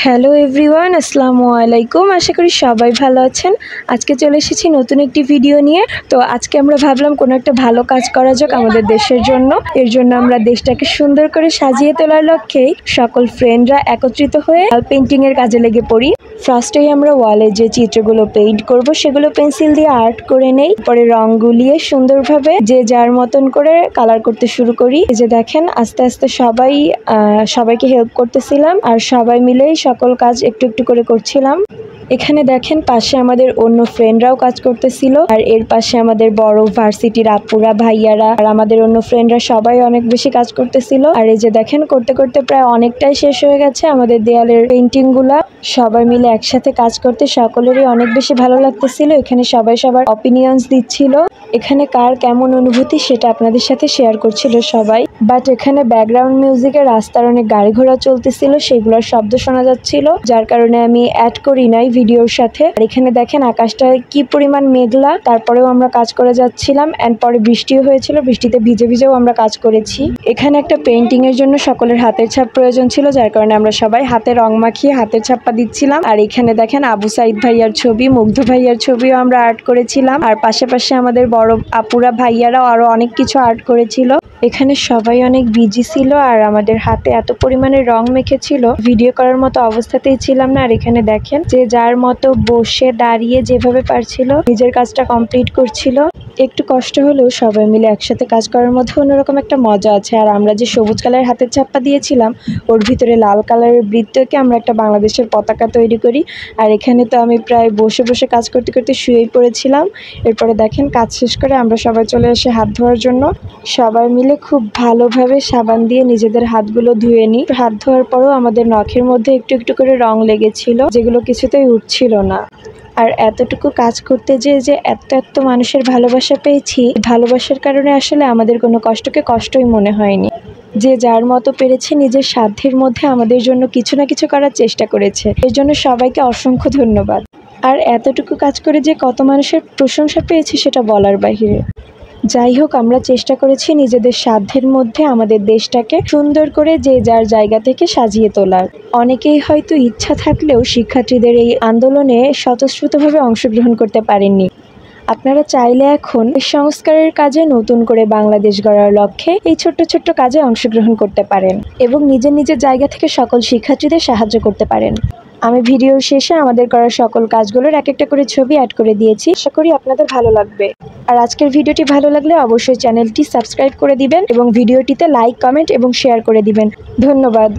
Hello everyone, আসসালামু আলাইকুম। আশা করি সবাই ভালো আছেন। আজকে চলে এসেছি নতুন একটি ভিডিও নিয়ে। তো আজকে আমরা ভাবলাম কোনো একটা ভালো কাজ করা যাক আমাদের দেশের জন্য। এর জন্য আমরা দেশটাকে সুন্দর করে সাজিয়ে তোলার লক্ষ্যেই সকল ফ্রেন্ডরা একত্রিত হয়ে পেইন্টিংয়ের কাজে লেগে পড়ি। ফার্স্টেই আমরা ওয়ালে যে চিত্রগুলো পেইন্ট করব সেগুলো পেন্সিল দিয়ে আর্ট করে নেই, পরে রং গুলিয়ে সুন্দরভাবে যে যার মতন করে কালার করতে শুরু করি। এই যে দেখেন, আস্তে আস্তে সবাইকে হেল্প করতেছিলাম আর সবাই মিলেই সকল কাজ একটু একটু করে করছিলাম। এখানে দেখেন পাশে আমাদের অন্য ফ্রেন্ডরাও কাজ করতেছিল, আর এর পাশে আমাদের বড় ভার্সিটির আপুরা ভাইয়ারা আর আমাদের অন্য ফ্রেন্ডরা সবাই অনেক বেশি কাজ করতেছিল। আর এই যে দেখেন করতে করতে প্রায় অনেকটাই শেষ হয়ে গেছে আমাদের দেয়ালের পেইন্টিং গুলা। সবাই মিলে একসাথে কাজ করতে সকলেরই অনেক বেশি ভালো লাগতেছিল। এখানে সবাই সবার অপিনিয়ন্স দিচ্ছিল, এখানে কার কেমন অনুভূতি সেটা আপনাদের সাথে শেয়ার করছিল সবাই। বাট এখানে ব্যাকগ্রাউন্ড মিউজিকে রাস্তার অনেক গাড়ি ঘোড়া চলতেছিল, সেগুলোর শব্দ শোনা যাচ্ছিল, যার কারণে আমি অ্যাড করি নাই ভিডিওর সাথে। আর এখানে দেখেন আকাশটা কি পরিমাণ মেঘলা, তারপরেও আমরা কাজ করে যাচ্ছিলাম। এন্ড পরে বৃষ্টিও হয়েছিল, বৃষ্টিতে ভিজে ভিজেও আমরা কাজ করেছি। এখানে একটা পেইন্টিং এর জন্য সকলের হাতের ছাপ প্রয়োজন ছিল, যার কারণে আমরা সবাই হাতে রং মাখিয়ে হাতের ছাপটা দিচ্ছিলাম। আর এখানে দেখেন আবু সাইদ ভাইয়ার ছবি, মুগ্ধ ভাইয়ার ছবিও আমরা আর্ট করেছিলাম। আর পাশাপাশি আমাদের বড় আপুরা ভাইয়ারাও আরো অনেক কিছু আর্ট করেছিল। এখানে সবাই অনেক বিজি ছিল আর আমাদের হাতে এত পরিমাণে রং মেখেছিল, ভিডিও করার মতো অবস্থাতেই ছিলাম না। আর এখানে দেখেন যে যার মতো বসে দাঁড়িয়ে যেভাবে পারছিল নিজের কাজটা কমপ্লিট করছিল। একটু কষ্ট হলেও সবাই মিলে একসাথে কাজ করার মধ্যে অন্যরকম একটা মজা আছে। আর আমরা যে সবুজ কালারের হাতের ছাপ্পা দিয়েছিলাম ওর ভিতরে লাল কালারের বৃত্তকে আমরা একটা বাংলাদেশের পতাকা তৈরি করি। আর এখানে তো আমি প্রায় বসে বসে কাজ করতে করতে শুয়েই পড়েছিলাম। এরপরে দেখেন কাজ শেষ করে আমরা সবাই চলে এসে হাত ধোয়ার জন্য। সবাই মিলে খুব ভালোভাবে সাবান দিয়ে নিজেদের হাতগুলো ধুয়ে নিই। হাত ধোয়ার পরও আমাদের নখের মধ্যে একটু একটু করে রং লেগেছিল, যেগুলো কিছুতেই উঠছিল না। আর এতটুকু কাজ করতে যে এত মানুষের ভালোবাসা পেয়েছি, ভালোবাসার কারণে আসলে আমাদের কোনো কষ্টকে কষ্টই মনে হয়নি। যে যার মতো পেরেছে নিজের সাধ্যের মধ্যে আমাদের জন্য কিছু না কিছু করার চেষ্টা করেছে, এর জন্য সবাইকে অসংখ্য ধন্যবাদ। আর এতটুকু কাজ করে যে কত মানুষের প্রশংসা পেয়েছি সেটা বলার বাহিরে। যাই হোক, আমরা চেষ্টা করেছি নিজেদের সাধ্যের মধ্যে আমাদের দেশটাকে সুন্দর করে যে যার জায়গা থেকে সাজিয়ে তোলার। অনেকেই হয়তো ইচ্ছা থাকলেও শিক্ষার্থীদের এই আন্দোলনে স্বতঃস্ফূর্তভাবে অংশগ্রহণ করতে পারেননি। আপনারা চাইলে এখন সংস্কারের কাজে নতুন করে বাংলাদেশ গড়ার লক্ষ্যে এই ছোট্ট ছোট্ট কাজে অংশগ্রহণ করতে পারেন এবং নিজের নিজের জায়গা থেকে সকল শিক্ষার্থীদের সাহায্য করতে পারেন। আমি ভিডিওর শেষে আমাদের করা সকল কাজগুলোর এক একটা করে ছবি অ্যাড করে দিয়েছি, আশা করি আপনাদের ভালো লাগবে। আর আজকের ভিডিওটি ভালো লাগলে অবশ্যই চ্যানেলটি সাবস্ক্রাইব করে দিবেন এবং ভিডিওটিতে লাইক, কমেন্ট এবং শেয়ার করে দিবেন। ধন্যবাদ।